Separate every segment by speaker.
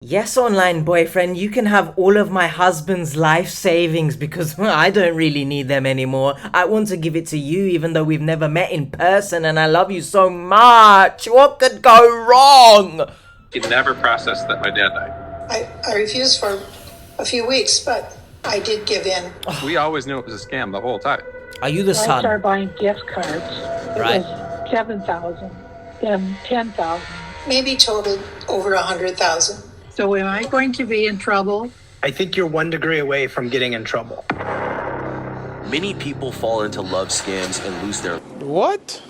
Speaker 1: Yes, online boyfriend, you can have all of my husband's life savings because I don't really need them anymore. I want to give it to you even though we've never met in person and I love you so much. What could go wrong?
Speaker 2: He never processed that my dad died.
Speaker 3: I refused for a few weeks, but I did give in.
Speaker 2: We always knew it was a scam the whole time.
Speaker 1: Are you the
Speaker 4: I
Speaker 1: son?
Speaker 4: started buying gift cards. It
Speaker 1: Right.
Speaker 4: was 7,000, then 10,000.
Speaker 3: Maybe totaled over 100,000.
Speaker 4: So am I going to be in trouble?
Speaker 5: I think you're 1 degree away from getting in trouble.
Speaker 6: Many people fall into love scams and lose their
Speaker 7: What?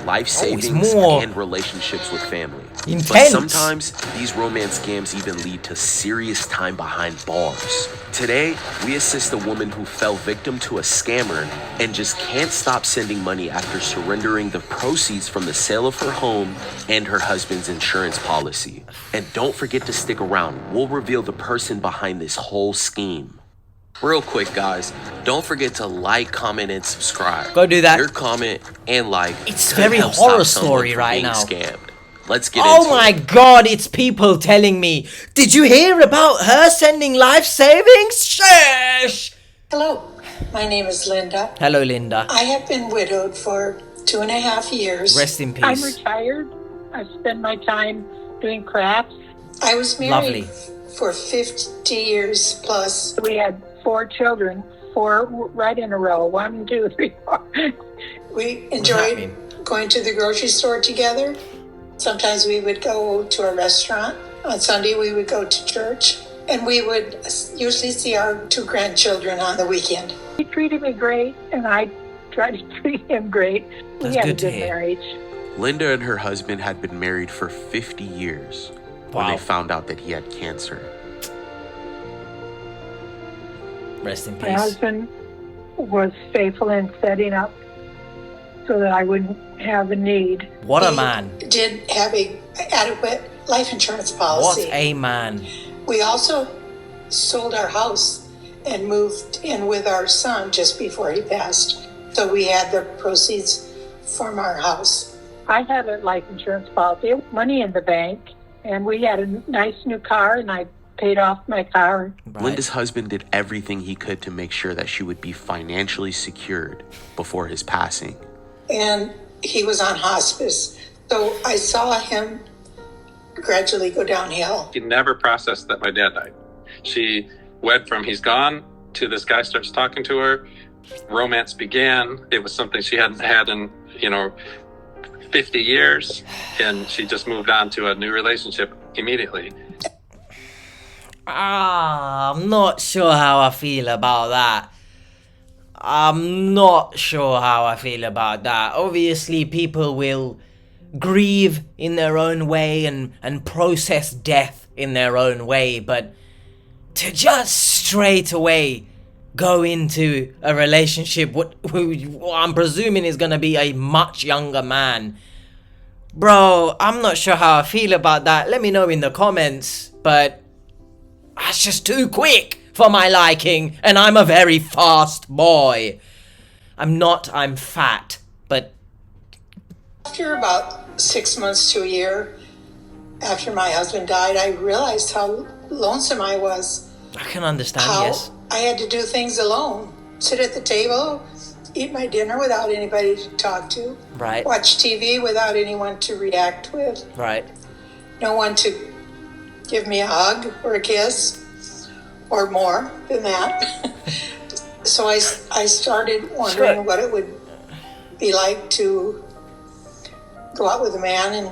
Speaker 6: life savings
Speaker 1: more
Speaker 6: and relationships with family. But
Speaker 1: intense.
Speaker 6: sometimes these romance scams even lead to serious time behind bars. Today, we assist a woman who fell victim to a scammer and just can't stop sending money after surrendering the proceeds from the sale of her home and her husband's insurance policy. And don't forget to stick around. We'll reveal the person behind this whole scheme. Real quick, guys, don't forget to like, comment, and subscribe.
Speaker 1: Go do that.
Speaker 6: Your comment and like
Speaker 1: It's
Speaker 6: could
Speaker 1: very
Speaker 6: help
Speaker 1: horror
Speaker 6: stop someone
Speaker 1: story
Speaker 6: from
Speaker 1: right
Speaker 6: being
Speaker 1: now.
Speaker 6: Scammed. Let's get
Speaker 1: Oh
Speaker 6: into
Speaker 1: my
Speaker 6: it.
Speaker 1: god, it's people telling me, did you hear about her sending life savings? Shush!
Speaker 3: Hello, my name is Linda.
Speaker 1: Hello, Linda.
Speaker 3: I have been widowed for 2.5 years.
Speaker 1: Rest in
Speaker 4: I'm
Speaker 1: peace.
Speaker 4: retired. I spend my time doing crafts.
Speaker 3: I was married
Speaker 1: Lovely.
Speaker 3: for 50 years plus.
Speaker 4: We had 4 children, 4 right in a row. 1, 2, 3, 4.
Speaker 3: We
Speaker 1: that
Speaker 3: enjoyed
Speaker 1: mean?
Speaker 3: going to the grocery store together. Sometimes we would go to a restaurant. On Sunday, we would go to church. And we would usually see our 2 grandchildren on the weekend.
Speaker 4: He treated me great, and I tried to treat him great.
Speaker 1: That's
Speaker 4: We had
Speaker 1: good
Speaker 4: a
Speaker 1: to
Speaker 4: good
Speaker 1: hear.
Speaker 4: marriage.
Speaker 6: Linda and her husband had been married for 50 years when
Speaker 1: Wow.
Speaker 6: they found out that he had cancer.
Speaker 1: Rest in
Speaker 4: My
Speaker 1: peace.
Speaker 4: husband was faithful in setting up so that I wouldn't have a need.
Speaker 1: What a
Speaker 3: He
Speaker 1: man.
Speaker 3: did have a adequate life insurance
Speaker 1: What
Speaker 3: policy.
Speaker 1: a man.
Speaker 3: We also sold our house and moved in with our son just before he passed. So we had the proceeds from our house.
Speaker 4: I had a life insurance policy, money in the bank, and we had a nice new car, and I paid off my car.
Speaker 1: Right.
Speaker 6: Linda's husband did everything he could to make sure that she would be financially secured before his passing.
Speaker 3: And he was on hospice. So I saw him gradually go downhill.
Speaker 2: He never processed that my dad died. She went from he's gone to this guy starts talking to her. Romance began. It was something she hadn't had in, 50 years. And she just moved on to a new relationship immediately.
Speaker 1: I'm not sure how I feel about that. I'm not sure how I feel about that. Obviously, people will grieve in their own way and process death in their own way, but to just straight away go into a relationship who I'm presuming is going to be a much younger man. Bro, I'm not sure how I feel about that. Let me know in the comments, but that's just too quick for my liking, and I'm a very fast boy. I'm fat, but
Speaker 3: After about 6 months to a year after my husband died, I realized how lonesome I was.
Speaker 1: I can understand,
Speaker 3: How
Speaker 1: yes.
Speaker 3: I had to do things alone. Sit at the table, eat my dinner without anybody to talk to.
Speaker 1: Right,
Speaker 3: Watch TV without anyone to react with.
Speaker 1: right.
Speaker 3: No one to give me a hug or a kiss or more than that. So I started wondering
Speaker 1: Sure.
Speaker 3: what it would be like to go out with a man and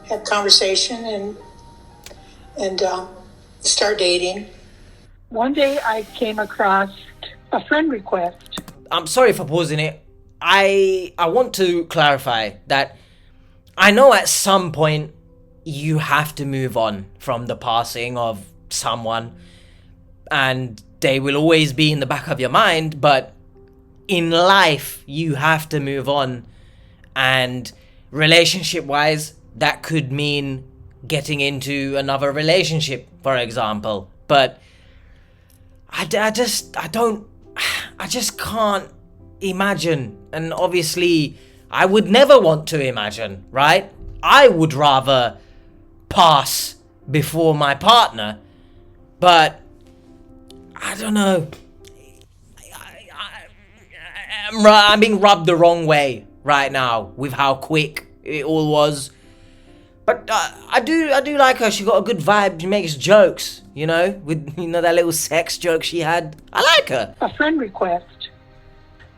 Speaker 3: have conversation and start dating.
Speaker 4: One day I came across a friend request.
Speaker 1: I'm sorry for pausing it. I want to clarify that I know at some point you have to move on from the passing of someone, and they will always be in the back of your mind, but in life you have to move on, and relationship wise that could mean getting into another relationship, for example. But I just can't imagine, and obviously I would never want to imagine, right? I would rather pass before my partner, but I don't know. I'm being rubbed the wrong way right now with how quick it all was. But I do like her. She got a good vibe. She makes jokes, you know, with that little sex joke she had. I like her.
Speaker 4: A friend request,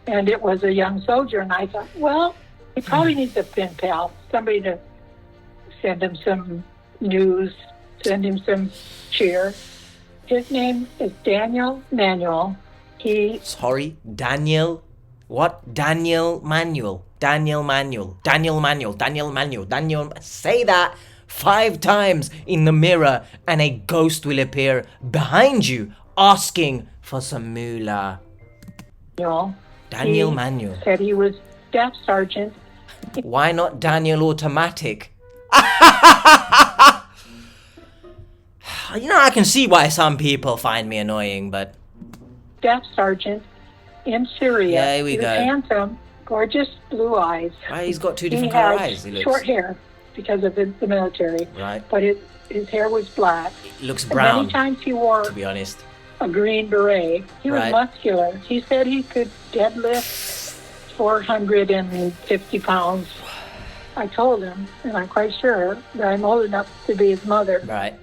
Speaker 4: and it was a young soldier, and I thought, well, he probably needs a pen pal, somebody to send him some news, send him some cheer. His name is Daniel Manuel.
Speaker 1: Sorry, Daniel. What? Daniel Manuel. Say that 5 times in the mirror and a ghost will appear behind you asking for some moolah. Daniel Manuel.
Speaker 4: Said he was staff sergeant.
Speaker 1: Why not Daniel Automatic? I can see why some people find me annoying, but...
Speaker 4: Staff sergeant in Syria.
Speaker 1: Yeah, here we go.
Speaker 4: Handsome, gorgeous blue eyes.
Speaker 1: Why, he's got 2 different
Speaker 4: he
Speaker 1: color
Speaker 4: had
Speaker 1: eyes. He looks...
Speaker 4: short hair because of the military.
Speaker 1: Right.
Speaker 4: But his hair was black.
Speaker 1: It looks
Speaker 4: And
Speaker 1: brown,
Speaker 4: many times he wore
Speaker 1: to be honest.
Speaker 4: a green beret. He was
Speaker 1: Right.
Speaker 4: muscular. He said he could deadlift 450 pounds. I told him, and I'm quite sure that I'm old enough to be his mother.
Speaker 1: Right.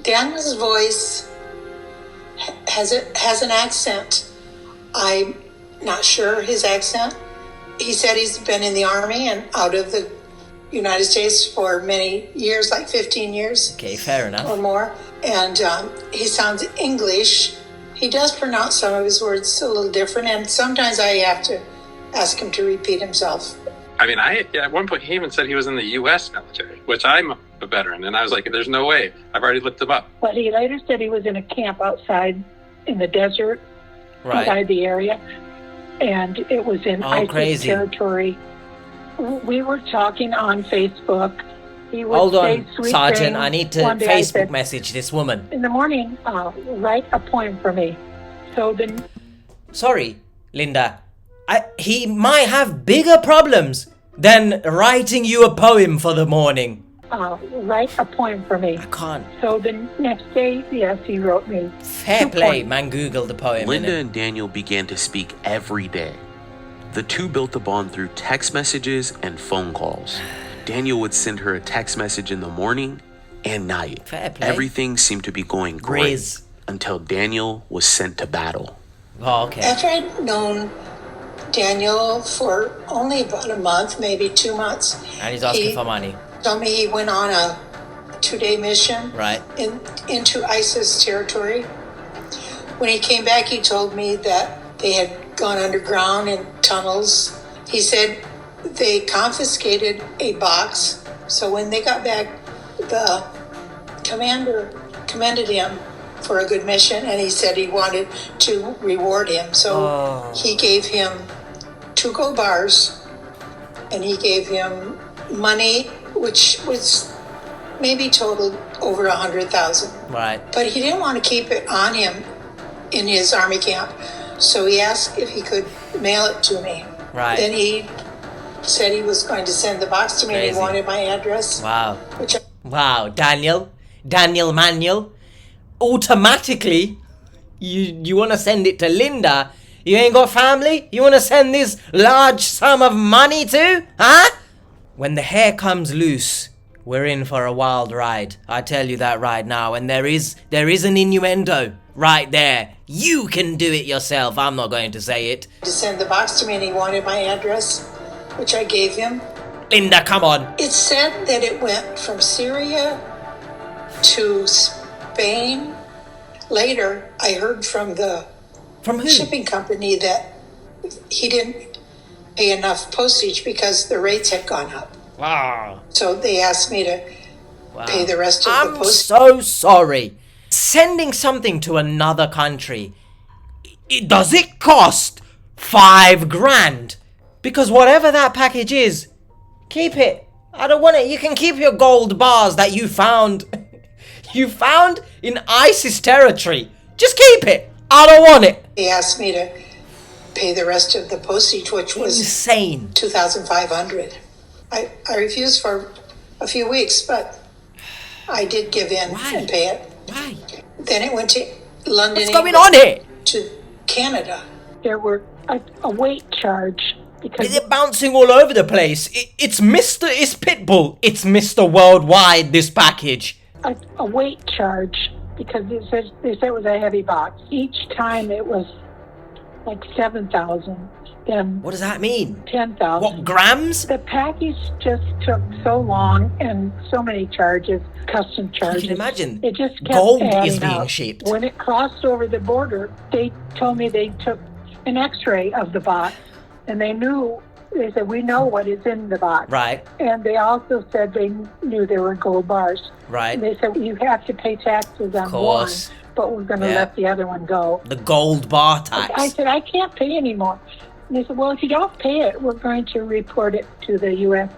Speaker 3: Daniel's voice has an accent. I'm not sure his accent. He said he's been in the Army and out of the United States for many years, like 15 years.
Speaker 1: Okay, fair
Speaker 3: Or
Speaker 1: enough.
Speaker 3: more. And he sounds English. He does pronounce some of his words a little different, and sometimes I have to ask him to repeat himself.
Speaker 2: I mean, at one point he even said he was in the U.S. military, which I'm a veteran, and I was like, "There's no way." I've already looked him up.
Speaker 4: But he later said he was in a camp outside in the desert,
Speaker 1: Right.
Speaker 4: outside the area, and it was in ISIS
Speaker 1: crazy.
Speaker 4: territory. We were talking on Facebook. He would
Speaker 1: Hold
Speaker 4: say
Speaker 1: on,
Speaker 4: sweet
Speaker 1: Sergeant.
Speaker 4: things.
Speaker 1: I need to
Speaker 4: One day I
Speaker 1: Facebook
Speaker 4: said,
Speaker 1: message this woman.
Speaker 4: in the morning, write a poem for me. So then
Speaker 1: Sorry, Linda. He might have bigger problems than writing you a poem for the morning.
Speaker 4: write a poem for me.
Speaker 1: I can't.
Speaker 4: So the next day, yes, he wrote me.
Speaker 1: Fair
Speaker 4: 2
Speaker 1: play,
Speaker 4: poems.
Speaker 1: man. Google the poem.
Speaker 6: Linda
Speaker 1: innit?
Speaker 6: and Daniel began to speak every day. The two built a bond through text messages and phone calls. Daniel would send her a text message in the morning and night.
Speaker 1: Fair play.
Speaker 6: Everything seemed to be going great
Speaker 1: Grizz.
Speaker 6: until Daniel was sent to battle.
Speaker 1: Oh, okay.
Speaker 3: After I'd known Daniel for only about a month, maybe 2 months,
Speaker 1: And he's asking
Speaker 3: he
Speaker 1: for money.
Speaker 3: told me he went on a 2-day mission
Speaker 1: Right.
Speaker 3: into ISIS territory. When he came back, he told me that they had gone underground in tunnels. He said they confiscated a box. So when they got back, the commander commended him for a good mission, and he said he wanted to reward him. So he gave him 2 gold bars, and he gave him money, which was maybe totaled over 100,000.
Speaker 1: Right.
Speaker 3: But he didn't want to keep it on him in his army camp, so he asked if he could mail it to me.
Speaker 1: Right.
Speaker 3: Then he said he was going to send the box to me, and
Speaker 1: Crazy.
Speaker 3: he wanted my address.
Speaker 1: Wow.
Speaker 3: Which I
Speaker 1: Wow, Daniel Manuel, automatically, you want to send it to Linda? You ain't got family? You want to send this large sum of money to? Huh? When the hair comes loose, we're in for a wild ride. I tell you that right now. And there is an innuendo right there. You can do it yourself. I'm not going to say it.
Speaker 3: to send the box to me, and he wanted my address, which I gave him.
Speaker 1: Linda, come on.
Speaker 3: It said that it went from Syria to Spain. Later, I heard from the
Speaker 1: From who?
Speaker 3: shipping company that he didn't pay enough postage because the rates had gone up.
Speaker 1: Wow.
Speaker 3: So they asked me to pay the rest of the
Speaker 1: I'm
Speaker 3: postage.
Speaker 1: so sorry. Sending something to another country, does it cost $5,000? Because whatever that package is, keep it. I don't want it. You can keep your gold bars that you found. You found in ISIS territory. Just keep it. I don't want it.
Speaker 3: They asked me to pay the rest of the postage, which was
Speaker 1: Insane.
Speaker 3: $2,500. I refused for a few weeks, but I did give in
Speaker 1: Why?
Speaker 3: and pay it.
Speaker 1: Why?
Speaker 3: Then it went to London.
Speaker 1: What's going on here?
Speaker 3: To Canada.
Speaker 4: There were a weight charge because
Speaker 1: Is it bouncing all over the place? It's Pitbull. It's Mr. Worldwide, this package.
Speaker 4: a weight charge because they said it was a heavy box. Each time it was like 7,000, then
Speaker 1: What does that mean?
Speaker 4: 10,000.
Speaker 1: What, grams?
Speaker 4: The package just took so long and so many charges, custom charges.
Speaker 1: You can imagine.
Speaker 4: It just kept
Speaker 1: Gold
Speaker 4: adding
Speaker 1: is being
Speaker 4: up.
Speaker 1: shipped.
Speaker 4: When it crossed over the border, they told me they took an X-ray of the box, and they said, we know what is in the box.
Speaker 1: Right,
Speaker 4: And they also said they knew there were gold bars. And
Speaker 1: right.
Speaker 4: they said, you have to pay taxes on one,
Speaker 1: Course.
Speaker 4: but we're going to
Speaker 1: Yeah.
Speaker 4: let the other one go.
Speaker 1: The gold bar tax.
Speaker 4: I said, I can't pay anymore. And they said, well, if you don't pay it, we're going to report it to the U.S.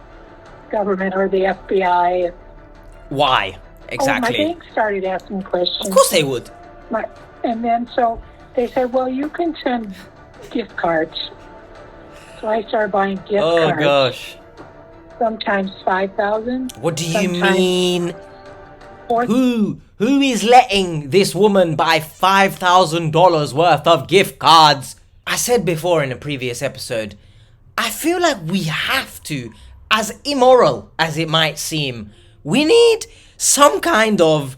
Speaker 4: government or the FBI.
Speaker 1: Why?
Speaker 4: Oh,
Speaker 1: Exactly.
Speaker 4: my bank started asking questions.
Speaker 1: Of course they would.
Speaker 4: And then so they said, well, you can send gift cards. So I started buying gift cards.
Speaker 1: Gosh.
Speaker 4: Sometimes 5,000.
Speaker 1: What do you
Speaker 4: Sometimes
Speaker 1: mean?
Speaker 4: 4,000.
Speaker 1: Who is letting this woman buy $5,000 worth of gift cards? I said before in a previous episode, I feel like we have to, as immoral as it might seem, we need some kind of,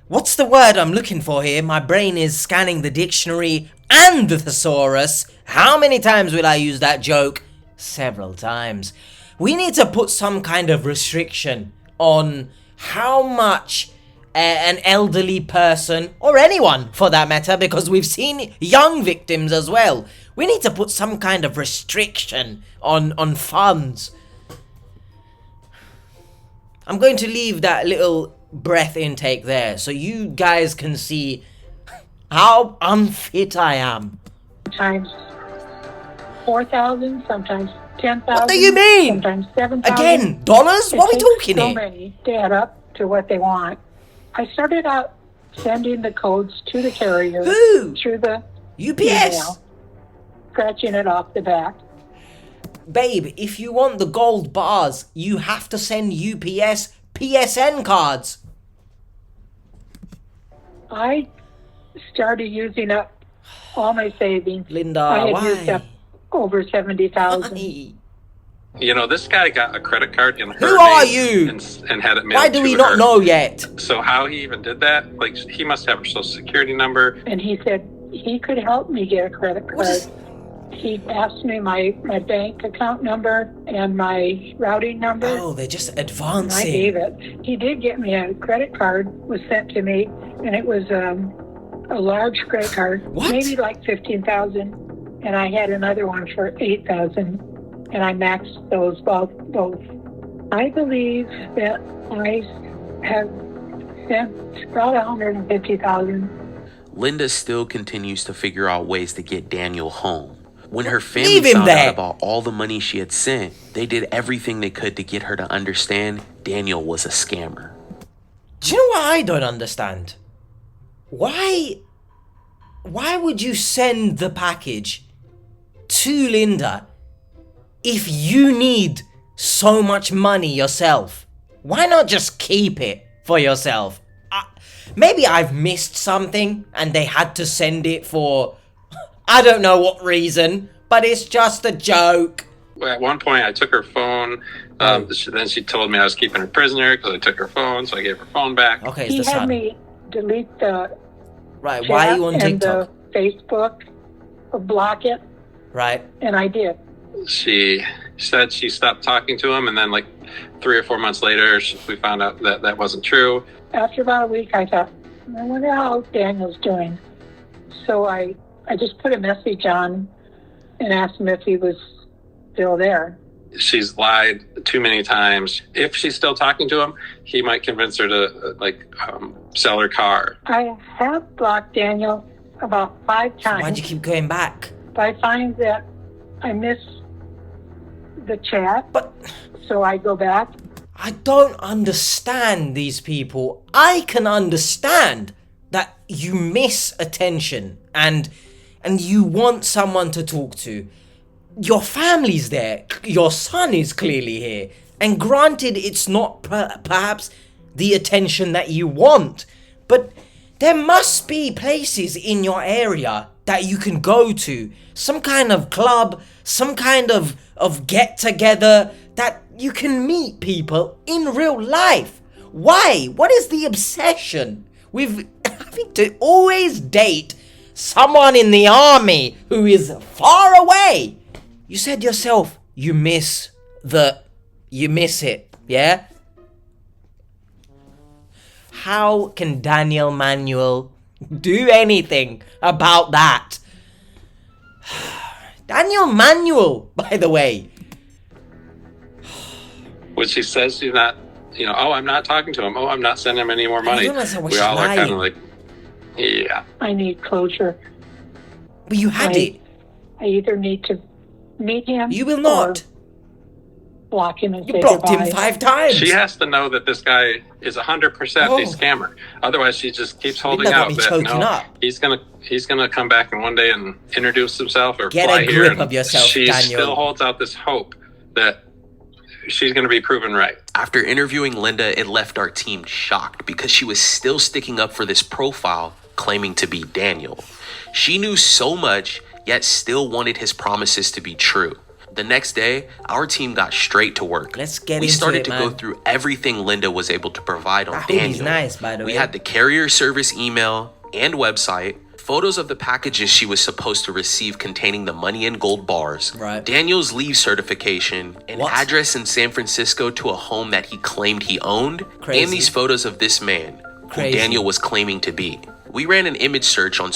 Speaker 1: what's the word I'm looking for here? My brain is scanning the dictionary and the thesaurus. How many times will I use that joke? Several times. We need to put some kind of restriction on how much an elderly person, or anyone for that matter, because we've seen young victims as well. We need to put some kind of restriction on funds. I'm going to leave that little breath intake there so you guys can see how unfit I am.
Speaker 4: Sometimes 4,000, sometimes 10,000.
Speaker 1: What do you mean?
Speaker 4: Sometimes 7,000.
Speaker 1: Again, dollars?
Speaker 4: It
Speaker 1: What are we
Speaker 4: takes
Speaker 1: talking
Speaker 4: so
Speaker 1: here?
Speaker 4: many to add up to what they want. I started out sending the codes to the carrier
Speaker 1: Who?
Speaker 4: through the
Speaker 1: UPS?
Speaker 4: email, scratching it off the back.
Speaker 1: Babe, if you want the gold bars, you have to send UPS PSN cards.
Speaker 4: I started using up all my savings.
Speaker 1: Linda,
Speaker 4: I had
Speaker 1: why?
Speaker 4: used up over 70,000.
Speaker 1: Why?
Speaker 2: You know, this guy got a credit card in her
Speaker 1: Who are
Speaker 2: name
Speaker 1: you?
Speaker 2: and had it mailed
Speaker 1: Why do
Speaker 2: to
Speaker 1: we
Speaker 2: her.
Speaker 1: not know yet?
Speaker 2: So how he even did that? Like, he must have her social security number.
Speaker 4: And he said he could help me get a credit
Speaker 1: What
Speaker 4: card.
Speaker 1: is-
Speaker 4: He asked me my bank account number and my routing number.
Speaker 1: Oh, they're just
Speaker 4: And I
Speaker 1: advancing.
Speaker 4: gave it. He did get me a credit card, was sent to me, and it was a large credit card,
Speaker 1: What?
Speaker 4: maybe like 15,000, and I had another one for 8,000, and I maxed those both. I believe that I have sent about 150,000.
Speaker 6: Linda still continues to figure out ways to get Daniel home. When her family
Speaker 1: Leave him
Speaker 6: found
Speaker 1: there.
Speaker 6: out about all the money she had sent, they did everything they could to get her to understand Daniel was a scammer.
Speaker 1: Do you know what I don't understand? Why would you send the package to Linda if you need so much money yourself? Why not just keep it for yourself? Maybe I've missed something and they had to send it for I don't know what reason, but it's just a joke.
Speaker 2: At one point, I took her phone. Then she told me I was keeping her prisoner because I took her phone, so I gave her phone back.
Speaker 1: Okay, it's
Speaker 4: He
Speaker 1: the
Speaker 4: had
Speaker 1: son.
Speaker 4: me delete the
Speaker 1: Right,
Speaker 4: chat
Speaker 1: why are you on
Speaker 4: and
Speaker 1: TikTok?
Speaker 4: the Facebook, or block it,
Speaker 1: Right.
Speaker 4: and I did.
Speaker 2: She said she stopped talking to him, and then like 3 or 4 months later, we found out that that wasn't true.
Speaker 4: After about a week, I thought, I wonder how Daniel's doing. So I just put a message on and asked him if he was still there.
Speaker 2: She's lied too many times. If she's still talking to him, he might convince her to sell her car.
Speaker 4: I have blocked Daniel about 5 times.
Speaker 1: Why'd you keep going back?
Speaker 4: But I find that I miss the chat,
Speaker 1: But
Speaker 4: so I go back.
Speaker 1: I don't understand these people. I can understand that you miss attention and you want someone to talk to. Your family's there. Your son is clearly here. And granted, it's not perhaps the attention that you want. But there must be places in your area that you can go to. Some kind of club, some kind of get-together that you can meet people in real life. Why? What is the obsession with having to always date someone in the army who is far away? You said yourself, you miss it, yeah? How can Daniel Manuel do anything about that? Daniel Manuel, by the way.
Speaker 2: When she says she's not, oh, I'm not talking to him. Oh, I'm not sending him any more money.
Speaker 1: I don't understand why
Speaker 2: We
Speaker 1: she's
Speaker 2: all are kind
Speaker 1: lying.
Speaker 2: of like, yeah.
Speaker 4: I need closure.
Speaker 1: But you had it.
Speaker 4: I either need to meet him.
Speaker 1: You will not.
Speaker 4: Or block him and
Speaker 1: You
Speaker 4: say
Speaker 1: blocked
Speaker 4: goodbye.
Speaker 1: him 5 times.
Speaker 2: She has to know that this guy is 100% a scammer. Otherwise, she just keeps holding
Speaker 1: Linda got
Speaker 2: out
Speaker 1: me
Speaker 2: that
Speaker 1: choking
Speaker 2: no,
Speaker 1: up.
Speaker 2: he's gonna come back in one day and introduce himself or
Speaker 1: Get
Speaker 2: fly
Speaker 1: a
Speaker 2: here.
Speaker 1: grip
Speaker 2: And
Speaker 1: of yourself,
Speaker 2: she
Speaker 1: Daniel.
Speaker 2: still holds out this hope that she's gonna be proven right.
Speaker 6: After interviewing Linda, it left our team shocked because she was still sticking up for this profile claiming to be Daniel. She knew so much, yet still wanted his promises to be true. The next day, our team got straight to work.
Speaker 1: Let's get
Speaker 6: we
Speaker 1: into
Speaker 6: started
Speaker 1: it,
Speaker 6: to
Speaker 1: man.
Speaker 6: go through everything Linda was able to provide on
Speaker 1: That hoodie's
Speaker 6: Daniel.
Speaker 1: nice, by the
Speaker 6: We
Speaker 1: way.
Speaker 6: had the carrier service email and website, photos of the packages she was supposed to receive containing the money and gold bars,
Speaker 1: Right.
Speaker 6: Daniel's leave certification, an
Speaker 1: What?
Speaker 6: address in San Francisco to a home that he claimed he owned,
Speaker 1: Crazy.
Speaker 6: and these photos of this man,
Speaker 1: Crazy.
Speaker 6: who Daniel was claiming to be. We ran an image search on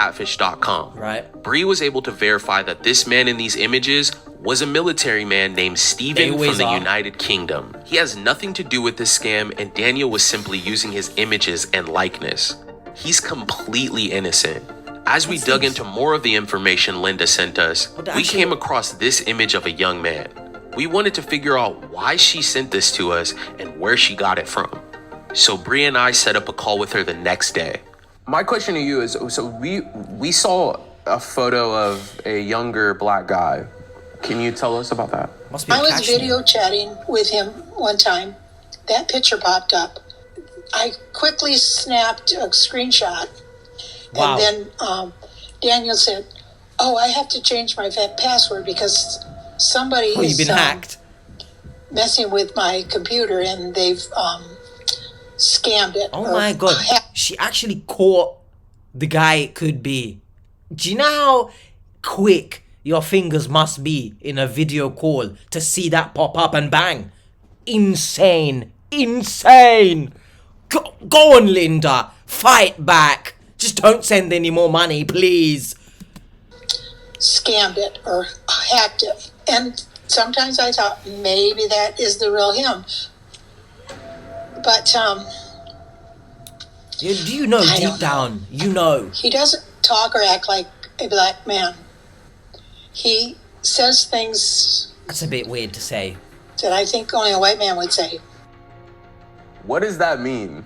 Speaker 6: socialcatfish.com.
Speaker 1: Right.
Speaker 6: Bree was able to verify that this man in these images was a military man named
Speaker 1: They
Speaker 6: Steven
Speaker 1: always
Speaker 6: from the
Speaker 1: are.
Speaker 6: United Kingdom. He has nothing to do with this scam, and Daniel was simply using his images and likeness. He's completely innocent. As we dug into more of the information Linda sent us,
Speaker 1: But
Speaker 6: we
Speaker 1: actually-
Speaker 6: came across this image of a young man. We wanted to figure out why she sent this to us and where she got it from. So Bree and I set up a call with her the next day.
Speaker 7: My question to you is, so we saw a photo of a younger black guy. Can you tell us about that?
Speaker 1: Must be
Speaker 3: I was
Speaker 1: Kashmir.
Speaker 3: video chatting with him one time. That picture popped up. I quickly snapped a screenshot.
Speaker 1: Wow.
Speaker 3: And then Daniel said, "Oh, I have to change my password because somebody
Speaker 1: Oh, you've
Speaker 3: is
Speaker 1: been hacked.
Speaker 3: messing with my computer and they've scammed it."
Speaker 1: Oh
Speaker 3: or
Speaker 1: my god.
Speaker 3: hacked."
Speaker 1: She actually caught the guy it could be. Do you know how quick your fingers must be in a video call to see that pop up and bang? Insane. Insane. Go on, Linda. Fight back. Just don't send any more money, please.
Speaker 3: Scammed it or hacked it. And sometimes I thought maybe that is the real him. But
Speaker 1: Do you know
Speaker 3: I
Speaker 1: deep
Speaker 3: don't know.
Speaker 1: down? You know.
Speaker 3: he doesn't talk or act like a black man. He says things
Speaker 1: That's a bit weird to say.
Speaker 3: that I think only a white man would say.
Speaker 7: What does that mean?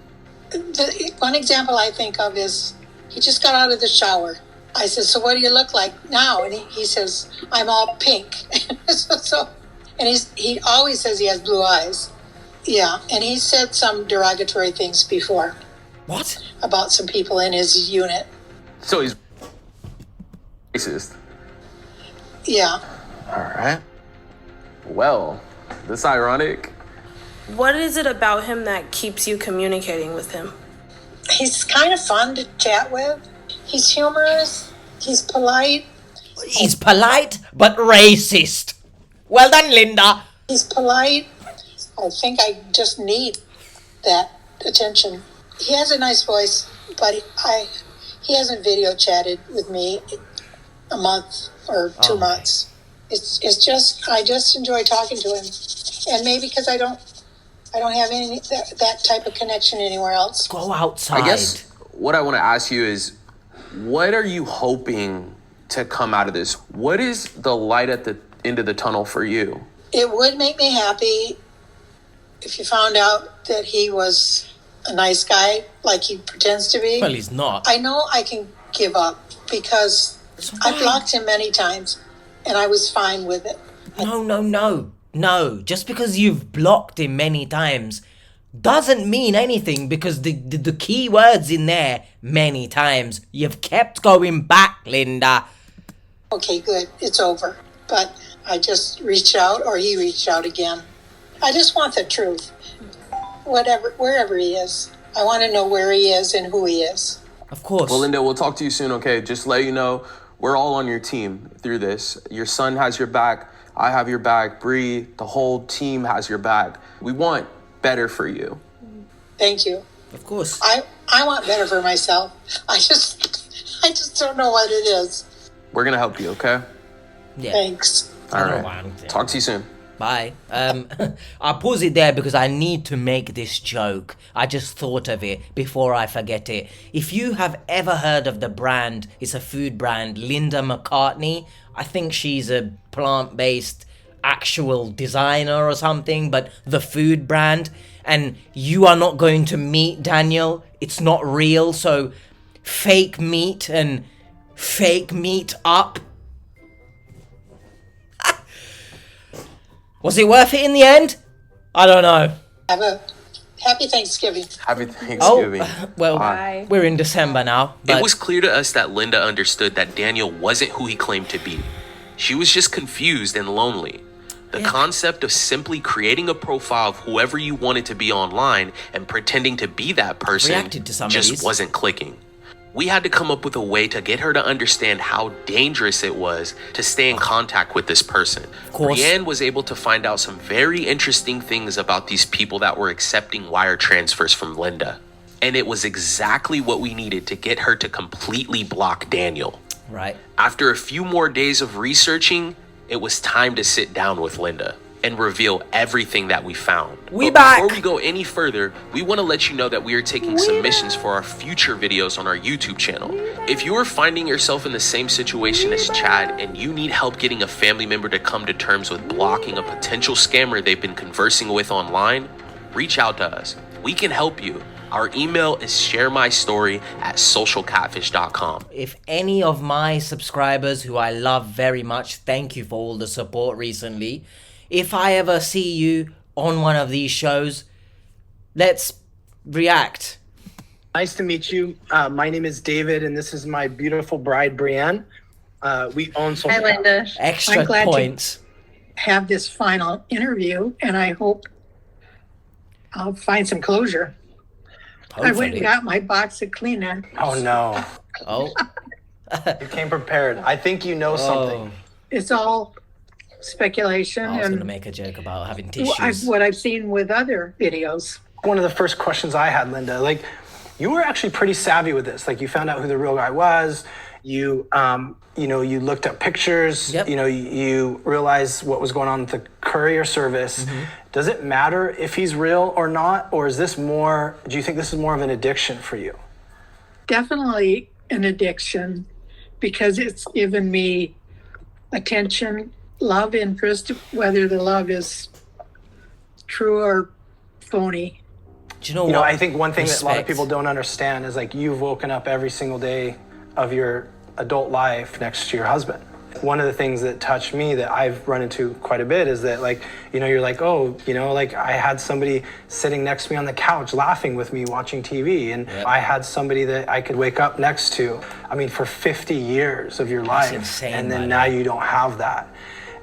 Speaker 3: One example I think of is he just got out of the shower. I said, "So what do you look like now?" And he says, "I'm all pink." And he always says he has blue eyes. Yeah, and he said some derogatory things before
Speaker 1: What?
Speaker 3: about some people in his unit.
Speaker 7: So he's racist.
Speaker 3: Yeah.
Speaker 7: All right. Well, this ironic.
Speaker 8: What is it about him that keeps you communicating with him?
Speaker 3: He's kind of fun to chat with. He's humorous. He's polite.
Speaker 1: He's polite but racist. Well done, Linda.
Speaker 3: He's polite. I think I just need that attention. He has a nice voice, but he hasn't video chatted with me a month or 2 months. It's just I just enjoy talking to him, and maybe because I don't have any that type of connection anywhere else.
Speaker 1: Go outside.
Speaker 7: I guess what I want to ask you is, what are you hoping to come out of this? What is the light at the end of the tunnel for you?
Speaker 3: It would make me happy if you found out that he was a nice guy, like he pretends to be.
Speaker 1: Well, he's not.
Speaker 3: I know I can give up because I blocked him many times and I was fine with it.
Speaker 1: No. Just because you've blocked him many times doesn't mean anything because the key words in there many times. You've kept going back, Linda.
Speaker 3: Okay, good. It's over. But I just reached out, or he reached out again. I just want the truth. Wherever he is. I want to know where he is and who he is.
Speaker 1: Of course.
Speaker 7: Well, Linda, we'll talk to you soon, okay? Just let you know, we're all on your team through this. Your son has your back. I have your back. Bree, the whole team has your back. We want better for you.
Speaker 3: Thank you.
Speaker 1: Of course.
Speaker 3: I want better for myself. I just don't know what it is.
Speaker 7: We're going to help you, okay?
Speaker 1: Yeah.
Speaker 3: Thanks.
Speaker 7: All right. Talk to you soon.
Speaker 1: Bye. I'll pause it there because I need to make this joke. I just thought of it before I forget it. If you have ever heard of the brand, it's a food brand, Linda McCartney. I think she's a plant-based actual designer or something, but the food brand. And you are not going to meet Daniel. It's not real, so fake meat and fake meat up. Was it worth it in the end? I don't know.
Speaker 3: Have a happy Thanksgiving.
Speaker 7: Happy Thanksgiving.
Speaker 1: Well,
Speaker 8: Bye.
Speaker 1: we're in December now. But
Speaker 6: It was clear to us that Linda understood that Daniel wasn't who he claimed to be. She was just confused and lonely. The concept of simply creating a profile of whoever you wanted to be online and pretending to be that person
Speaker 1: Reacted to some of
Speaker 6: just
Speaker 1: these.
Speaker 6: wasn't clicking. We had to come up with a way to get her to understand how dangerous it was to stay in contact with this person.
Speaker 1: course.
Speaker 6: Brienne was able to find out some very interesting things about these people that were accepting wire transfers from Linda. And it was exactly what we needed to get her to completely block Daniel.
Speaker 1: right.
Speaker 6: After a few more days of researching, it was time to sit down with Linda and reveal everything that we found.
Speaker 1: We
Speaker 6: But
Speaker 1: back.
Speaker 6: Before we go any further, we want to let you know that we are taking submissions for our future videos on our YouTube channel. If you are finding yourself in the same situation as Chad and you need help getting a family member to come to terms with blocking a potential scammer they've been conversing with online, reach out to us. We can help you. Our email is sharemystory@socialcatfish.com.
Speaker 1: If any of my subscribers who I love very much, thank you for all the support recently. If I ever see you on one of these shows, let's react.
Speaker 5: Nice to meet you. My name is David, and this is my beautiful bride, Brienne. We own social.
Speaker 4: Hi, Linda.
Speaker 1: Extra
Speaker 4: I'm glad
Speaker 1: points.
Speaker 4: to have this final interview, and I hope I'll find some closure. I went and
Speaker 1: Hopefully.
Speaker 4: got my box of Kleenex.
Speaker 5: Oh no,
Speaker 1: Oh.
Speaker 5: you came prepared. I think you know something.
Speaker 4: It's all speculation
Speaker 1: I was going to
Speaker 4: and
Speaker 1: make a joke about having tissues.
Speaker 4: what I've seen with other videos.
Speaker 5: One of the first questions I had, Linda, like you were actually pretty savvy with this. Like you found out who the real guy was. You you looked up pictures.
Speaker 1: Yep.
Speaker 5: You realized what was going on with the courier service.
Speaker 1: Mm-hmm.
Speaker 5: Does it matter if he's real or not, or is this more? Do you think this is more of an addiction for you?
Speaker 4: Definitely an addiction because it's given me attention, love, interest, whether the love is true or phony.
Speaker 1: Do you know
Speaker 5: You know,
Speaker 1: what?
Speaker 5: I think one thing that a lot of
Speaker 1: Respect.
Speaker 5: people don't understand is like you've woken up every single day of your adult life next to your husband. One of the things that touched me that I've run into quite a bit is that like, you're like, oh, like I had somebody sitting next to me on the couch laughing with me watching TV. And I had somebody that I could wake up next to, for 50 years of your life.
Speaker 1: insane,
Speaker 5: and
Speaker 1: by
Speaker 5: then
Speaker 1: the
Speaker 5: now
Speaker 1: way.
Speaker 5: you don't have that.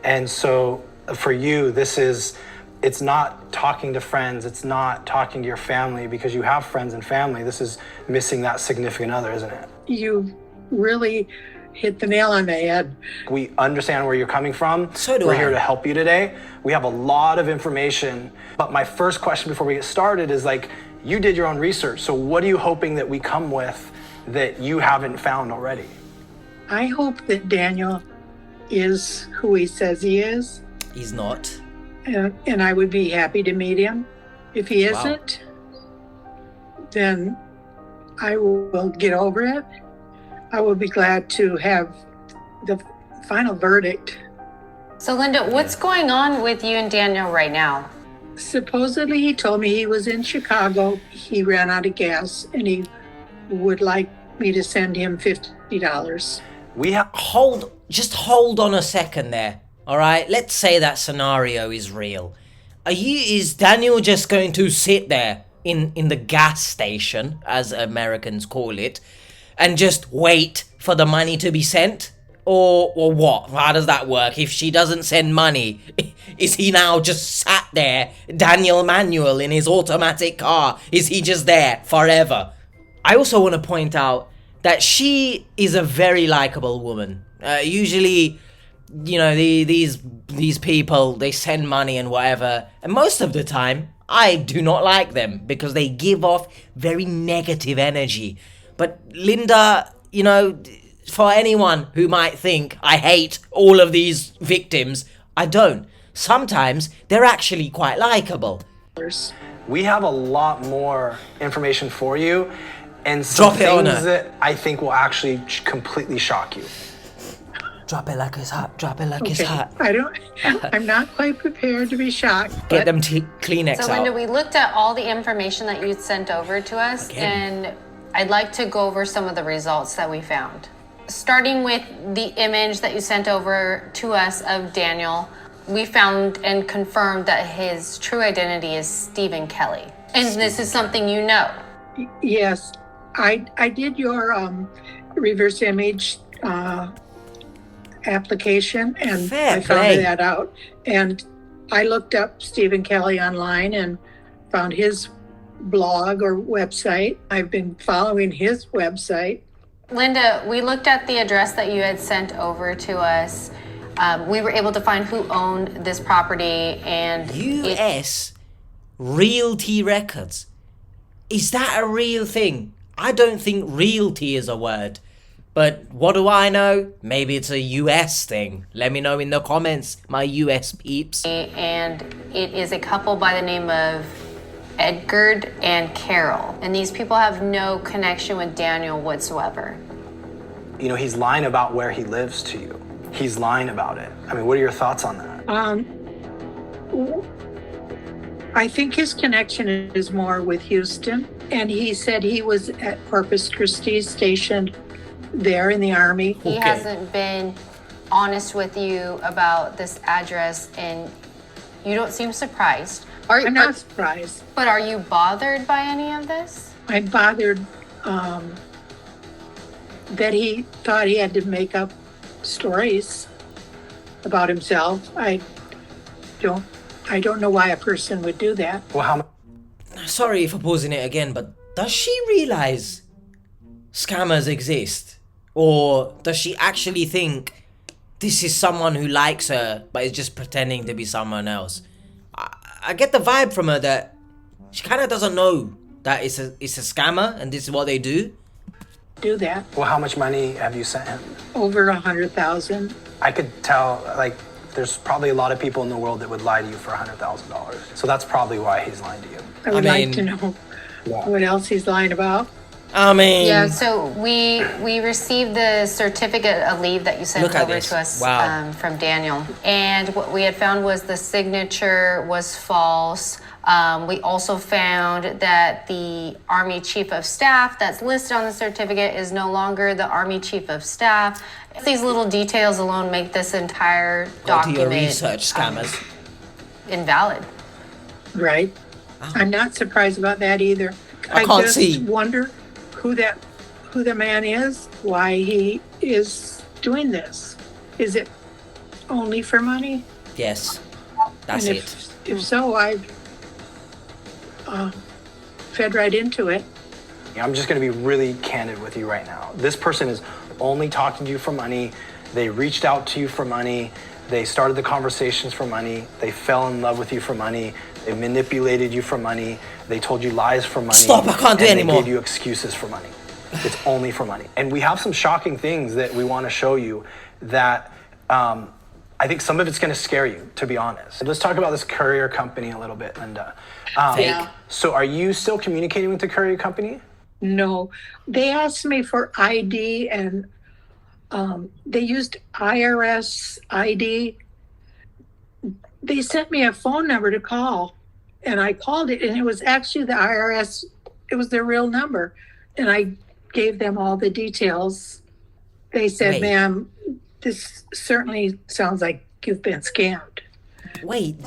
Speaker 5: And so for you, it's not talking to friends, it's not talking to your family because you have friends and family. This is missing that significant other, isn't it?
Speaker 4: You really hit the nail on the head.
Speaker 5: We understand where you're coming from.
Speaker 1: So do
Speaker 5: We're
Speaker 1: I.
Speaker 5: here to help you today. We have a lot of information. But my first question before we get started is like, you did your own research. So what are you hoping that we come with that you haven't found already?
Speaker 4: I hope that Daniel is who he says he is,
Speaker 1: He's not.
Speaker 4: and I would be happy to meet him. If he
Speaker 1: Wow.
Speaker 4: isn't, then I will get over it. I will be glad to have the final verdict.
Speaker 9: So, Linda, what's going on with you and Daniel right now?
Speaker 4: Supposedly, he told me he was in Chicago. He ran out of gas, and he would like me to send him $50.
Speaker 5: We have
Speaker 1: Just hold on a second there. All right? Let's say that scenario is real. is Daniel just going to sit there in the gas station, as Americans call it, and just wait for the money to be sent? Or what? How does that work? If she doesn't send money, is he now just sat there, Daniel Manuel, in his automatic car? Is he just there forever? I also want to point out that she is a very likable woman. Usually, you know, these people, they send money and whatever, and most of the time, I do not like them because they give off very negative energy. But Linda, you know, for anyone who might think I hate all of these victims, I don't. Sometimes they're actually quite likable.
Speaker 5: We have a lot more information for you, and some things that I think will actually completely shock you.
Speaker 1: Drop it like it's hot. Drop it like it's hot.
Speaker 4: I'm not quite prepared to be shocked.
Speaker 1: Get them Kleenex
Speaker 9: So, Linda,
Speaker 1: out.
Speaker 9: we looked at all the information that you sent over to us, and I'd like to go over some of the results that we found. Starting with the image that you sent over to us of Daniel, we found and confirmed that his true identity is Stephen Kelly. And this is something you know.
Speaker 4: Yes, I did your reverse image application, and I found that out. And I looked up Stephen Kelly online and found his blog or website. I've been following his website.
Speaker 9: Linda, we looked at the address that you had sent over to us. We were able to find who owned this property and
Speaker 1: U.S. Realty Records. Is that a real thing? I don't think realty is a word. But what do I know? Maybe it's a US thing. Let me know in the comments, my US peeps.
Speaker 9: And it is a couple by the name of Edgard and Carol. And these people have no connection with Daniel whatsoever.
Speaker 5: You know, he's lying about where he lives to you. He's lying about it. I mean, what are your thoughts on that?
Speaker 4: I think his connection is more with Houston. And he said he was at Corpus Christi stationed there in the Army.
Speaker 9: He hasn't been honest with you about this address, and you don't seem surprised.
Speaker 4: I'm not surprised.
Speaker 9: But are you bothered by any of this?
Speaker 4: I'm bothered that he thought he had to make up stories about himself. I don't know why a person would do that.
Speaker 5: Well,
Speaker 1: Sorry for pausing it again, but does she realize scammers exist? Or does she actually think this is someone who likes her but is just pretending to be someone else? I get the vibe from her that she kind of doesn't know that it's a scammer and this is what they do.
Speaker 4: Do that.
Speaker 5: Well, how much money have you sent him?
Speaker 4: Over 100,000.
Speaker 5: I could tell, like, there's probably a lot of people in the world that would lie to you for $100,000. So that's probably why he's lying to you.
Speaker 4: I would like to know what else he's lying about.
Speaker 1: I mean...
Speaker 9: Yeah, so we received the certificate of leave that you sent over to us from Daniel. And what we had found was the signature was false. We also found that the Army Chief of Staff that's listed on the certificate is no longer the Army Chief of Staff. These little details alone make this entire document...
Speaker 1: Go do your research, scammers.
Speaker 9: Invalid.
Speaker 4: Right. Oh. I'm not surprised about that either.
Speaker 1: I can't see.
Speaker 4: Wonder who the man is, why he is doing this. Is it only for money?
Speaker 1: Yes, that's
Speaker 4: and
Speaker 1: it.
Speaker 4: If so, I've fed right into it.
Speaker 5: I'm just going to be really candid with you right now. This person is only talking to you for money. They reached out to you for money. They started the conversations for money. They fell in love with you for money. They manipulated you for money. They told you lies for money.
Speaker 1: Stop, I can't do it anymore.
Speaker 5: They gave you excuses for money. It's only for money. And we have some shocking things that we want to show you that I think some of it's going to scare you, to be honest. Let's talk about this courier company a little bit, Linda. So are you still communicating with the courier company?
Speaker 4: No. They asked me for ID, and they used IRS ID. They sent me a phone number to call, and I called it, and it was actually the IRS. It was their real number, and I gave them all the details. They said, ma'am, this certainly sounds like you've been scammed.
Speaker 1: Wait,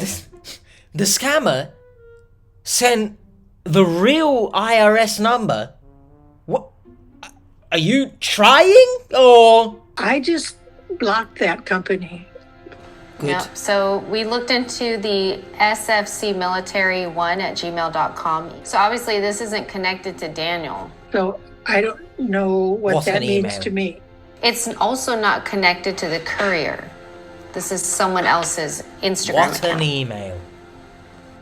Speaker 1: the scammer sent the real IRS number. What? Are you trying, or?
Speaker 3: I just blocked that company.
Speaker 1: Good.
Speaker 9: Yep. So we looked into the sfcmilitary1@gmail.com. So obviously this isn't connected to Daniel.
Speaker 3: So I don't know what that means to me.
Speaker 9: It's also not connected to the courier. This is someone else's Instagram account.
Speaker 1: What an email.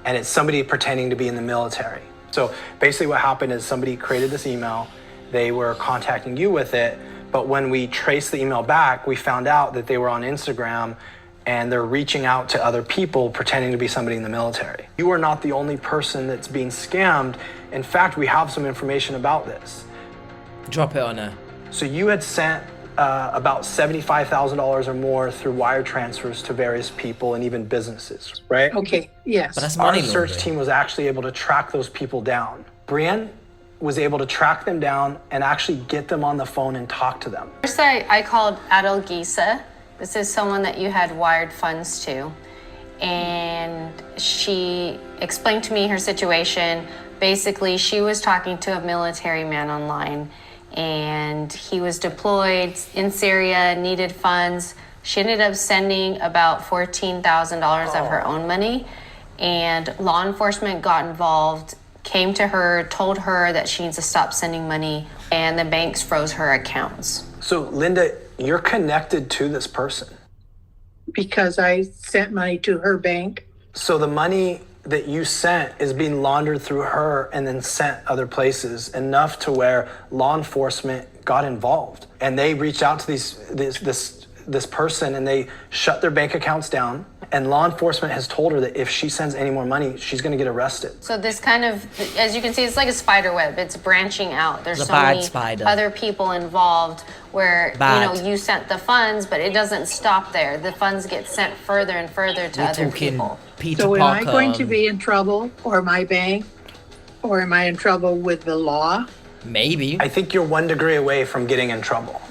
Speaker 5: And it's somebody pretending to be in the military. So basically what happened is somebody created this email. They were contacting you with it. But when we traced the email back, we found out that they were on Instagram and they're reaching out to other people pretending to be somebody in the military. You are not the only person that's being scammed. In fact, we have some information about this.
Speaker 1: Drop it on her.
Speaker 5: So you had sent about $75,000 or more through wire transfers to various people and even businesses, right?
Speaker 3: Okay, yes.
Speaker 1: But that's money
Speaker 5: Our search
Speaker 1: laundering.
Speaker 5: team was actually able to track those people down. Brienne was able to track them down and actually get them on the phone and talk to them.
Speaker 9: First, I called Adelgisa. This is someone that you had wired funds to. And she explained to me her situation. Basically, she was talking to a military man online, and he was deployed in Syria, needed funds. She ended up sending about $14,000 of her own money, and law enforcement got involved, came to her, told her that she needs to stop sending money, and the banks froze her accounts.
Speaker 5: So Linda, you're connected to this person.
Speaker 3: Because I sent money to her bank.
Speaker 5: So the money that you sent is being laundered through her and then sent other places, enough to where law enforcement got involved. And they reached out to this person and they shut their bank accounts down. And law enforcement has told her that if she sends any more money, she's going to get arrested.
Speaker 9: So this kind of, as you can see, it's like a spider web. It's branching out. There's
Speaker 1: The
Speaker 9: so
Speaker 1: bad
Speaker 9: many
Speaker 1: spider.
Speaker 9: other people involved where,
Speaker 1: Bad.
Speaker 9: you sent the funds, but it doesn't stop there. The funds get sent further and further to
Speaker 1: We're
Speaker 9: other
Speaker 1: talking
Speaker 9: people.
Speaker 1: Peter
Speaker 3: So am I
Speaker 1: Parker.
Speaker 3: going to be in trouble, or my bank, or am I in trouble with the law?
Speaker 1: Maybe.
Speaker 5: I think you're 1 degree away from getting in trouble.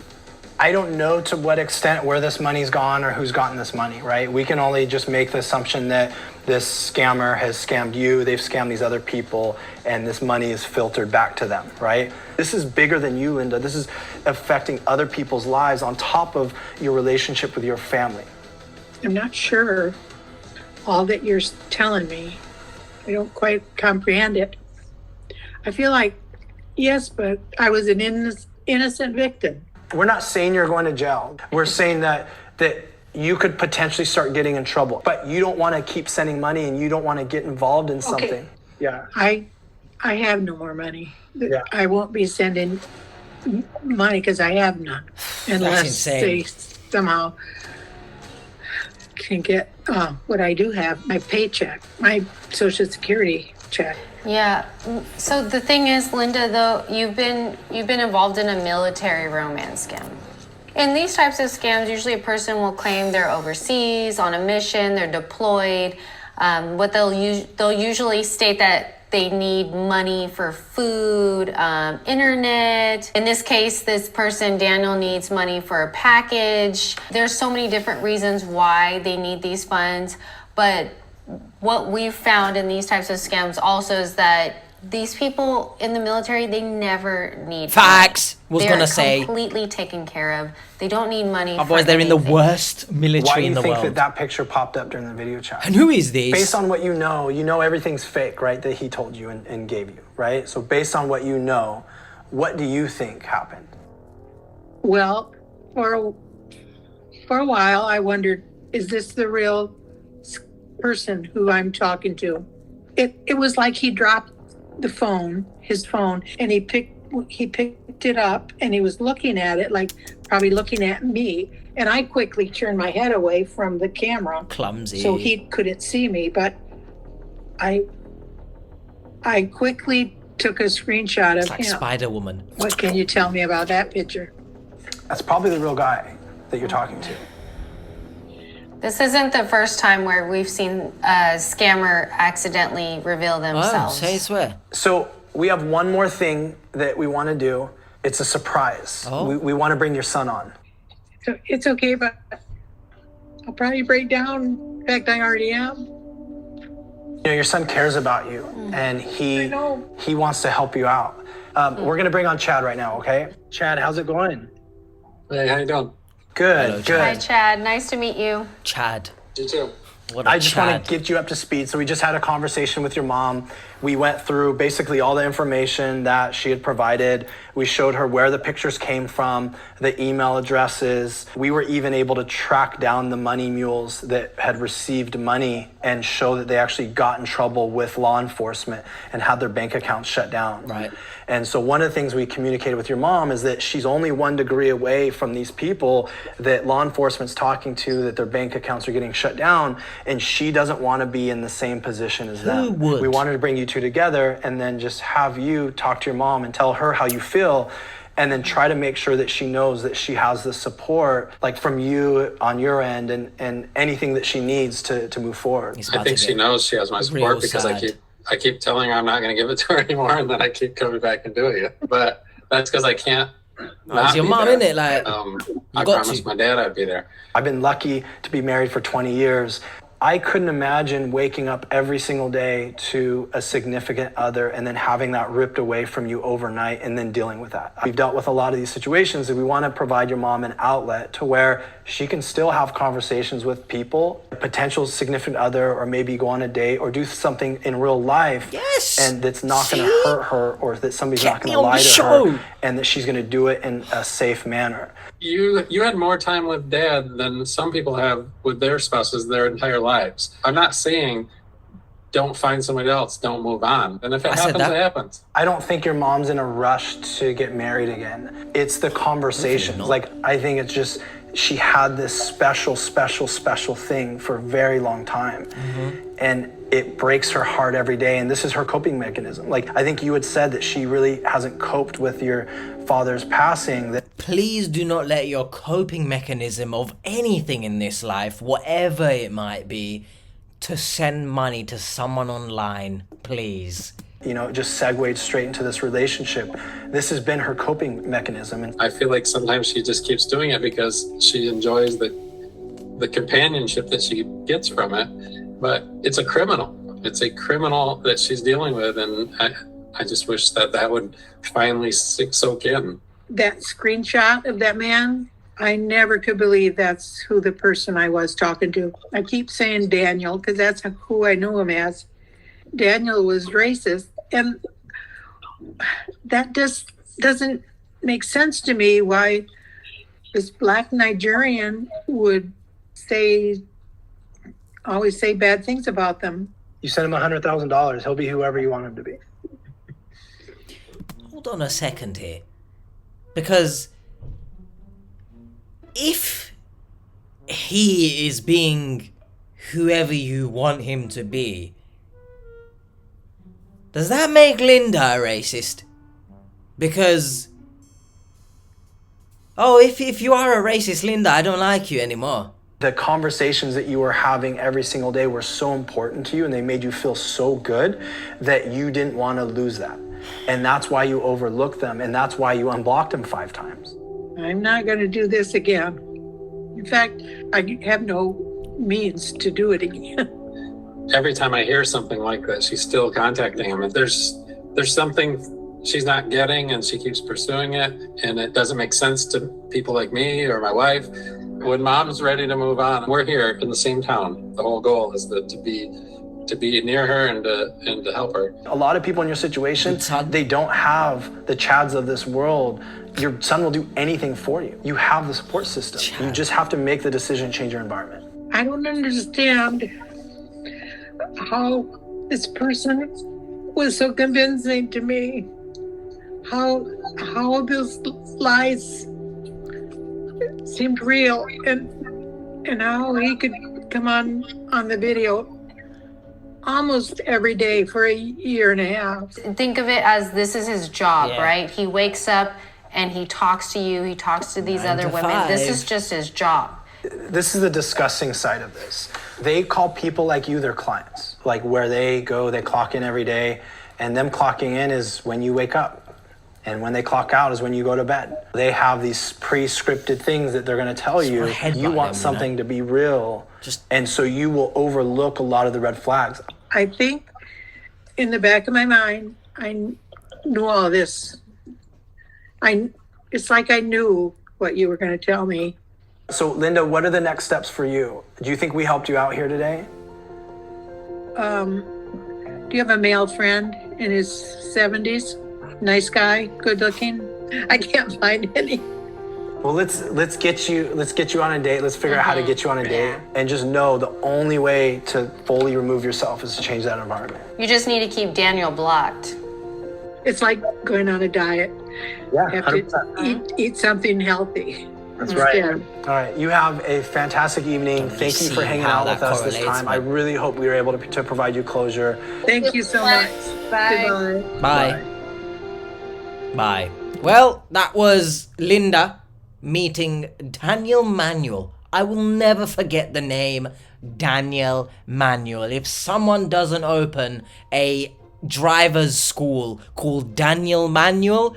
Speaker 5: I don't know to what extent where this money's gone or who's gotten this money, right? We can only just make the assumption that this scammer has scammed you, they've scammed these other people, and this money is filtered back to them, right? This is bigger than you, Linda. This is affecting other people's lives on top of your relationship with your family.
Speaker 3: I'm not sure all that you're telling me. I don't quite comprehend it. I feel like, yes, but I was an innocent victim.
Speaker 5: We're not saying you're going to jail. We're saying that you could potentially start getting in trouble, but you don't want to keep sending money and you don't want to get involved in something.
Speaker 3: Okay.
Speaker 5: Yeah.
Speaker 3: I have no more money.
Speaker 5: Yeah.
Speaker 3: I won't be sending money because I have none. Unless they somehow can get what I do have, my paycheck, my Social Security check.
Speaker 9: Yeah. So the thing is, Linda, though, you've been involved in a military romance scam. In these types of scams, usually a person will claim they're overseas on a mission, they're deployed. What they'll usually state that they need money for food, internet. In this case, this person, Daniel, needs money for a package. There's so many different reasons why they need these funds, but what we've found in these types of scams also is that these people in the military, they never need
Speaker 1: Facts.
Speaker 9: money.
Speaker 1: Was gonna say.
Speaker 9: They're completely taken care of. They don't need money.
Speaker 1: Otherwise, they're in the worst
Speaker 5: Why
Speaker 1: military
Speaker 5: do
Speaker 1: in
Speaker 5: you
Speaker 1: the
Speaker 5: think
Speaker 1: world.
Speaker 5: that picture popped up during the video chat?
Speaker 1: And who is this?
Speaker 5: Based on what you know everything's fake, right? That he told you and gave you, right? So based on what you know, what do you think happened?
Speaker 3: Well, for a while, I wondered, is this the real person who I'm talking to? It was like he dropped his phone, and he picked it up and he was looking at it, like probably looking at me. And I quickly turned my head away from the camera.
Speaker 1: Clumsy.
Speaker 3: So he couldn't see me, but I quickly took a screenshot
Speaker 1: It's
Speaker 3: of
Speaker 1: like
Speaker 3: him.
Speaker 1: Spider-Woman.
Speaker 3: What can you tell me about that picture?
Speaker 5: That's probably the real guy that you're talking to.
Speaker 9: This isn't the first time where we've seen a scammer accidentally reveal
Speaker 1: Oh,
Speaker 9: themselves.
Speaker 1: say swear.
Speaker 5: So we have one more thing that we want to do. It's a surprise.
Speaker 1: Oh.
Speaker 5: We want to bring your son on.
Speaker 3: So it's okay, but I'll probably break down. In fact, I already am.
Speaker 5: You know, your son cares about you, and he wants to help you out. We're gonna bring on Chad right now, okay? Chad, how's it going?
Speaker 2: Hey, how you doing?
Speaker 5: Good,
Speaker 1: Hello,
Speaker 5: good.
Speaker 9: Hi, Chad. Nice to meet you.
Speaker 1: Chad.
Speaker 2: You too.
Speaker 5: I just want to get you up to speed. So we just had a conversation with your mom. We went through basically all the information that she had provided. We showed her where the pictures came from, the email addresses. We were even able to track down the money mules that had received money and show that they actually got in trouble with law enforcement and had their bank accounts shut down.
Speaker 1: Right.
Speaker 5: And so one of the things we communicated with your mom is that she's only 1 degree away from these people that law enforcement's talking to, that their bank accounts are getting shut down, and she doesn't want to be in the same position as them.
Speaker 1: Who would?
Speaker 5: We wanted to bring you two together and then just have you talk to your mom and tell her how you feel, and then try to make sure that she knows that she has the support, like from you on your end, and anything that she needs to move forward.
Speaker 2: I think she knows she has my support because I keep telling her I'm not going to give it to her anymore, and then I keep coming back and doing it. But that's because I can't.
Speaker 1: It's your mom, isn't it? Like,
Speaker 2: I promised my dad I'd be there.
Speaker 5: I've been lucky to be married for 20 years. I couldn't imagine waking up every single day to a significant other and then having that ripped away from you overnight and then dealing with that. We've dealt with a lot of these situations, and we want to provide your mom an outlet to where she can still have conversations with people, a potential significant other, or maybe go on a date or do something in real life.
Speaker 1: Yes.
Speaker 5: And that's not going to hurt her, or that somebody's not going to lie to her, and that she's going to do it in a safe manner.
Speaker 2: You had more time with dad than some people have with their spouses their entire lives. I'm not saying don't find somebody else, don't move on. And if it happens, it happens.
Speaker 5: I don't think your mom's in a rush to get married again. It's the conversations. Like, I think it's just, she had this special thing for a very long time. And it breaks her heart every day, and this is her coping mechanism. Like, I think you had said that she really hasn't coped with your father's passing. That
Speaker 1: please do not let your coping mechanism of anything in this life, whatever it might be, to send money to someone online, please.
Speaker 5: You know, it just segued straight into this relationship. This has been her coping mechanism. And
Speaker 2: I feel like sometimes she just keeps doing it because she enjoys the companionship that she gets from it. But it's a criminal. It's a criminal that she's dealing with, and I just wish that would finally soak in.
Speaker 4: That screenshot of that man, I never could believe that's who the person I was talking to. I keep saying Daniel because that's who I knew him as. Daniel was racist, and that just doesn't make sense to me why this black Nigerian would always say bad things about them.
Speaker 5: you send him $100,000, he'll be whoever you want him to be.
Speaker 1: Hold on a second here. Because if he is being whoever you want him to be, does that make Linda a racist? Because, oh, if you are a racist, Linda, I don't like you anymore.
Speaker 5: The conversations that you were having every single day were so important to you, and they made you feel so good that you didn't want to lose that. And that's why you overlooked them, and that's why you unblocked them 5 times.
Speaker 4: I'm not going to do this again. In fact, I have no means to do it again.
Speaker 2: Every time I hear something like that, she's still contacting him. There's something she's not getting, and she keeps pursuing it, and it doesn't make sense to people like me or my wife. When mom's ready to move on, we're here in the same town. The whole goal is to be near her and to help her.
Speaker 5: A lot of people in your situation, they don't have the Chads of this world. Your son will do anything for you. You have the support system. You just have to make the decision, change your environment.
Speaker 4: I don't understand how this person was so convincing to me. How those lies seemed real, and how he could come on the video almost every day for a year and a half.
Speaker 9: Think of it as this is his job, right? He wakes up and he talks to you, he talks to these other women. This is just his job.
Speaker 5: This is the disgusting side of this. They call people like you their clients, like where they go, they clock in every day, and them clocking in is when you wake up. And when they clock out is when you go to bed. They have these pre-scripted things that they're going to tell you. You want something to be real. And so you will overlook a lot of the red flags.
Speaker 3: I think in the back of my mind, I knew all this. It's like I knew what you were going to tell me.
Speaker 5: So, Linda, what are the next steps for you? Do you think we helped you out here today?
Speaker 3: Do you have a male friend in his 70s? Nice guy, good looking? I can't find any.
Speaker 5: Well, let's get you on a date. Let's figure out how to get you on a date, and just know the only way to fully remove yourself is to change that environment.
Speaker 9: You just need to keep Daniel blocked.
Speaker 3: It's like going on a diet.
Speaker 5: Yeah,
Speaker 3: you have 100%. to eat something healthy.
Speaker 5: That's right. All right, you have a fantastic evening. Thank you for hanging out with us this time. I really hope we were able to provide you closure.
Speaker 3: Thank you so much.
Speaker 9: Bye.
Speaker 3: Goodbye.
Speaker 1: Bye. Bye. Well, that was Linda meeting Daniel Manuel. I will never forget the name Daniel Manuel. If someone doesn't open a driver's school called Daniel Manuel,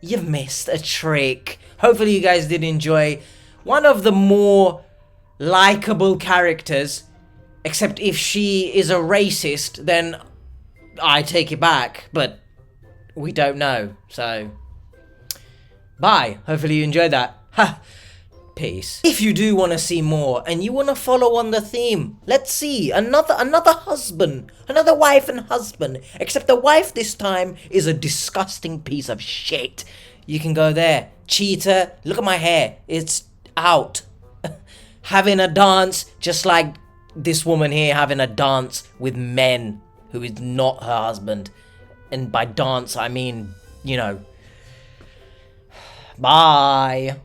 Speaker 1: you've missed a trick. Hopefully you guys did enjoy one of the more likable characters, except if she is a racist, then I take it back, but we don't know, so bye. Hopefully you enjoyed that. Ha! Peace. If you do want to see more and you want to follow on the theme, let's see another husband, another wife and husband, except the wife this time is a disgusting piece of shit. You can go there. Cheater, look at my hair, it's out. Having a dance, just like this woman here having a dance with men who is not her husband. And by dance, I mean, you know. Bye.